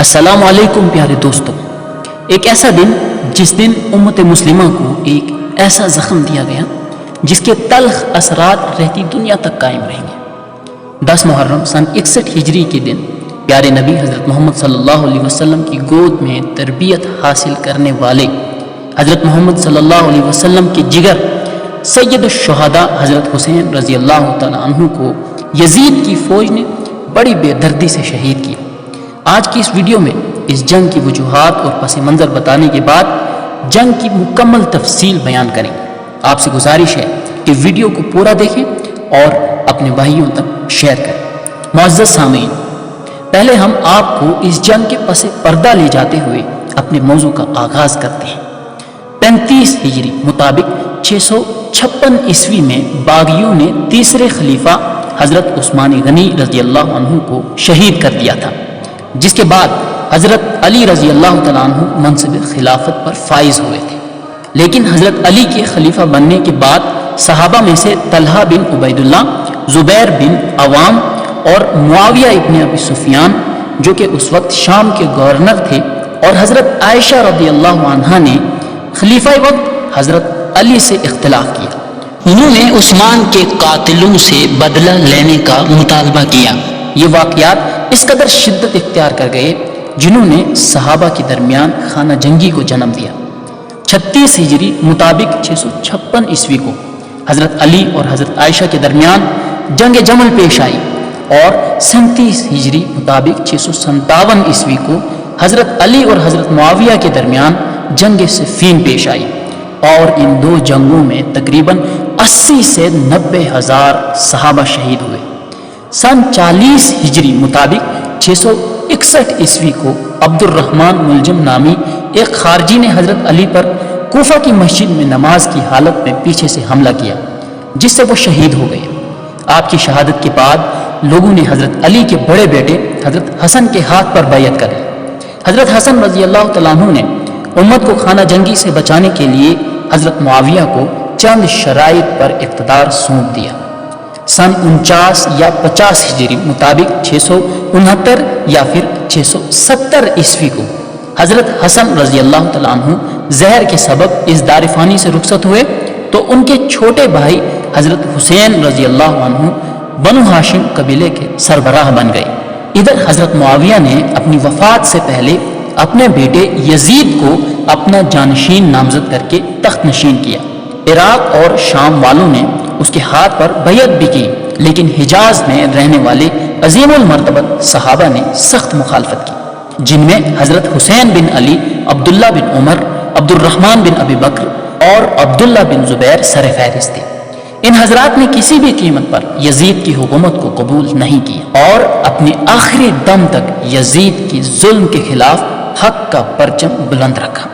السلام علیکم پیارے دوستوں، ایک ایسا دن جس دن امت مسلمہ کو ایک ایسا زخم دیا گیا جس کے تلخ اثرات رہتی دنیا تک قائم رہیں گے۔ 10 محرم سن 61 ہجری کے دن پیارے نبی حضرت محمد صلی اللہ علیہ وسلم کی گود میں تربیت حاصل کرنے والے حضرت محمد صلی اللہ علیہ وسلم کے جگر سید الشہداء حضرت حسین رضی اللہ تعالیٰ عنہ کو یزید کی فوج نے بڑی بے دردی سے شہید کیا۔ آج کی اس ویڈیو میں اس جنگ کی وجوہات اور پس منظر بتانے کے بعد جنگ کی مکمل تفصیل بیان کریں گے۔ آپ سے گزارش ہے کہ ویڈیو کو پورا دیکھیں اور اپنے بھائیوں تک شیئر کریں۔ معزز سامعین، پہلے ہم آپ کو اس جنگ کے پس پردہ لے جاتے ہوئے اپنے موضوع کا آغاز کرتے ہیں۔ 35 ہجری مطابق 656 عیسوی میں باغیوں نے تیسرے خلیفہ حضرت عثمان غنی رضی اللہ عنہ کو شہید کر دیا تھا، جس کے بعد حضرت علی رضی اللہ تعالیٰ عنہ منصب خلافت پر فائز ہوئے تھے۔ لیکن حضرت علی کے خلیفہ بننے کے بعد صحابہ میں سے طلحہ بن عبید اللہ، زبیر بن عوام اور معاویہ ابن ابی سفیان جو کہ اس وقت شام کے گورنر تھے، اور حضرت عائشہ رضی اللہ عنہا نے خلیفہ وقت حضرت علی سے اختلاف کیا۔ انہوں نے عثمان کے قاتلوں سے بدلہ لینے کا مطالبہ کیا۔ یہ واقعات اس قدر شدت اختیار کر گئے جنہوں نے صحابہ کے درمیان خانہ جنگی کو جنم دیا۔ 36 ہجری مطابق 656 عیسوی کو حضرت علی اور حضرت عائشہ کے درمیان جنگ جمل پیش آئی، اور 37 ہجری مطابق 657 عیسوی کو حضرت علی اور حضرت معاویہ کے درمیان جنگ صفین پیش آئی، اور ان دو جنگوں میں تقریباً 80 سے 90 ہزار صحابہ شہید ہوئے۔ سن 40 ہجری مطابق 661 عیسوی کو عبد الرحمن ملجم نامی ایک خارجی نے حضرت علی پر کوفہ کی مسجد میں نماز کی حالت میں پیچھے سے حملہ کیا، جس سے وہ شہید ہو گئے۔ آپ کی شہادت کے بعد لوگوں نے حضرت علی کے بڑے بیٹے حضرت حسن کے ہاتھ پر بیعت کر لی۔ حضرت حسن رضی اللہ تعالیٰ عنہ نے امت کو خانہ جنگی سے بچانے کے لیے حضرت معاویہ کو چند شرائط پر اقتدار سونپ دیا۔ سن 49 یا 50 ہجری مطابق 669 یا پھر 670 عیسوی کو حضرت حسن رضی اللہ تعالیٰ عنہ زہر کے سبب اس دار فانی سے رخصت ہوئے، تو ان کے چھوٹے بھائی حضرت حسین رضی اللہ عنہ بنو ہاشم قبیلے کے سربراہ بن گئے۔ ادھر حضرت معاویہ نے اپنی وفات سے پہلے اپنے بیٹے یزید کو اپنا جانشین نامزد کر کے تخت نشین کیا۔ عراق اور شام والوں نے اس کے ہاتھ پر بیعت بھی کی، لیکن حجاز میں رہنے والے عظیم المرتبت صحابہ نے سخت مخالفت کی، جن میں حضرت حسین بن علی، عبداللہ بن عمر، عبد الرحمن بن ابی بکر اور عبداللہ بن زبیر سر فہرست تھے۔ ان حضرات نے کسی بھی قیمت پر یزید کی حکومت کو قبول نہیں کیا، اور اپنے آخری دم تک یزید کی ظلم کے خلاف حق کا پرچم بلند رکھا۔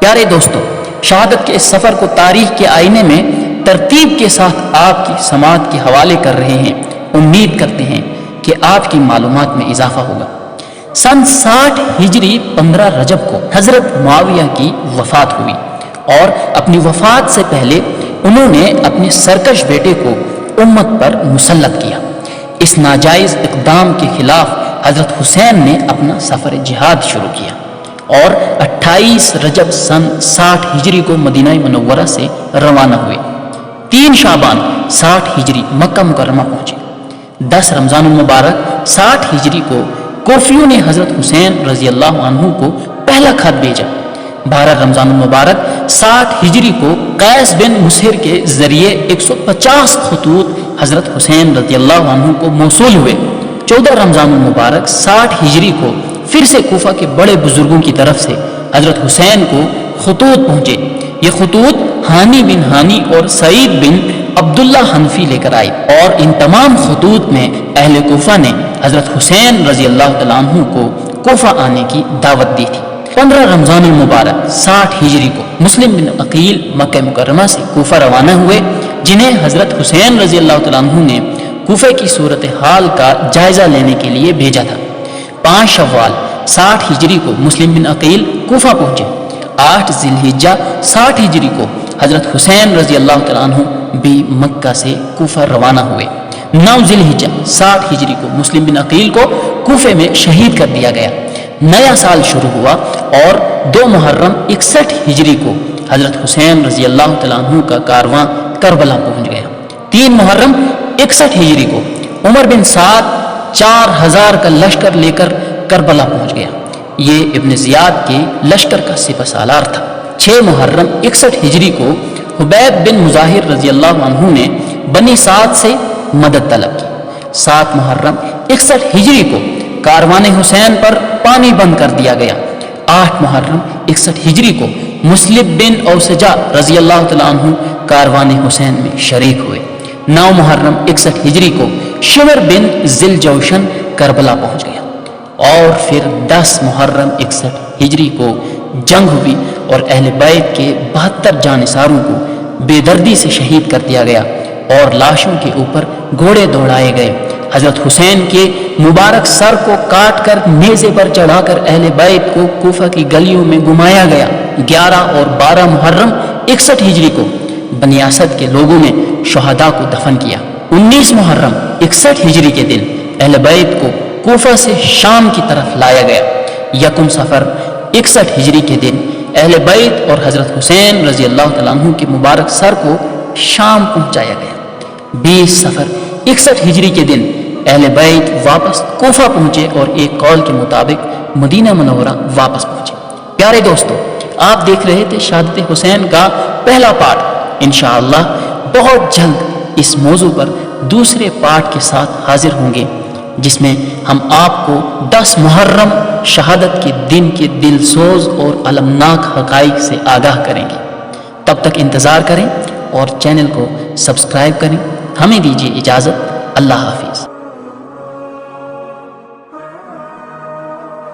پیارے دوستو، شہادت کے اس سفر کو تاریخ کے آئینے میں ترتیب کے ساتھ آپ کی سماعت کے حوالے کر رہے ہیں۔ امید کرتے ہیں کہ آپ کی معلومات میں اضافہ ہوگا۔ سن 60 ہجری 15 رجب کو حضرت معاویہ کی وفات ہوئی، اور اپنی وفات سے پہلے انہوں نے اپنے سرکش بیٹے کو امت پر مسلط کیا۔ اس ناجائز اقدام کے خلاف حضرت حسین نے اپنا سفر جہاد شروع کیا، اور 28 رجب سن 60 ہجری کو مدینہ منورہ سے روانہ ہوئے۔ 3 شعبان 60 ہجری مکہ مکرمہ پہنچے۔ 10 رمضان المبارک 60 ہجری کو کوفیوں نے حضرت حسین رضی اللہ عنہ کو پہلا خط بھیجا۔ 12 رمضان المبارک 60 ہجری کو قیس بن مسہر کے ذریعے 150 خطوط حضرت حسین رضی اللہ عنہ کو موصول ہوئے۔ 14 رمضان المبارک 60 ہجری کو پھر سے کوفہ کے بڑے بزرگوں کی طرف سے حضرت حسین کو خطوط پہنچے۔ یہ خطوط ہانی بن ہانی اور سعید بن عبداللہ حنفی لے کر آئے، اور ان تمام خطوط میں اہل کوفہ نے حضرت حسین رضی اللہ تعالیٰ عنہ کو کوفہ آنے کی دعوت دی تھی۔ 15 رمضان المبارک 60 ہجری کو مسلم بن عقیل مکہ مکرمہ سے کوفہ روانہ ہوئے، جنہیں حضرت حسین رضی اللہ تعالیٰ عنہ نے کوفہ کی صورتحال کا جائزہ لینے کے لیے بھیجا تھا۔ 5 شوال 60 ہجری کو مسلم بن عقیل کوفہ پہنچے۔ 8 ذی الحجہ 60 ہجری کو حضرت حسین رضی اللہ تعالیٰ عنہ بھی مکہ سے کوفہ روانہ ہوئے۔ 9 ذی الحجہ 60 ہجری کو مسلم بن عقیل کو کوفے میں شہید کر دیا گیا۔ نیا سال شروع ہوا اور 2 محرم 61 ہجری کو حضرت حسین رضی اللہ تعالیٰ عنہ کا کارواں کربلا پہنچ گیا۔ 3 محرم 61 ہجری کو عمر بن سعد 4000 کا لشکر لے کر کربلا پہنچ گیا۔ یہ ابن زیاد کے لشکر کا سپہ سالار تھا۔ 6 محرم 61 ہجری کو حبیب بن مظاہر رضی اللہ عنہ نے بنی سعد سے مدد طلب کی۔ 7 محرم 61 ہجری کو کاروان حسین پر پانی بند کر دیا گیا۔ 8 محرم 61 ہجری کو مسلم بن اوسجا رضی اللہ تعالیٰ عنہ کاروان حسین میں شریک ہوئے۔ 9 محرم 61 ہجری کو شمر بن ذل جوشن کربلا پہنچ گیا، اور پھر 10 محرم 61 ہجری کو جنگ ہوئی اور اہل بیت کے 72 جانثاروں کو بے دردی سے شہید کر دیا گیا اور لاشوں کے اوپر گھوڑے دوڑائے گئے۔ حضرت حسین کے مبارک سر کو کاٹ کر نیزے پر چڑھا کر اہل بیت کو کوفہ کی گلیوں میں گھمایا گیا۔ 11 اور 12 محرم 61 ہجری کو بنی اسد کے لوگوں نے شہداء کو دفن کیا۔ 19 محرم 61 ہجری کے دن اہل بیت کو کوفہ سے شام کی طرف لایا گیا۔ 1 صفر 61 ہجری کے دن اہل بیت اور حضرت حسین رضی اللہ تعالیٰ عنہ کے مبارک سر کو شام پہنچایا گیا۔ 20 صفر 61 ہجری کے دن اہل بیت واپس کوفہ پہنچے اور ایک قول کے مطابق مدینہ منورہ واپس پہنچے۔ پیارے دوستو، آپ دیکھ رہے تھے شہادت حسین کا پہلا پارٹ۔ انشاءاللہ بہت جلد اس موضوع پر دوسرے پارٹ کے ساتھ حاضر ہوں گے، جس میں ہم آپ کو 10 محرم شہادت کے دن کے دلسوز اور المناک حقائق سے آگاہ کریں گے۔ تب تک انتظار کریں اور چینل کو سبسکرائب کریں۔ ہمیں دیجیے اجازت۔ اللہ حافظ۔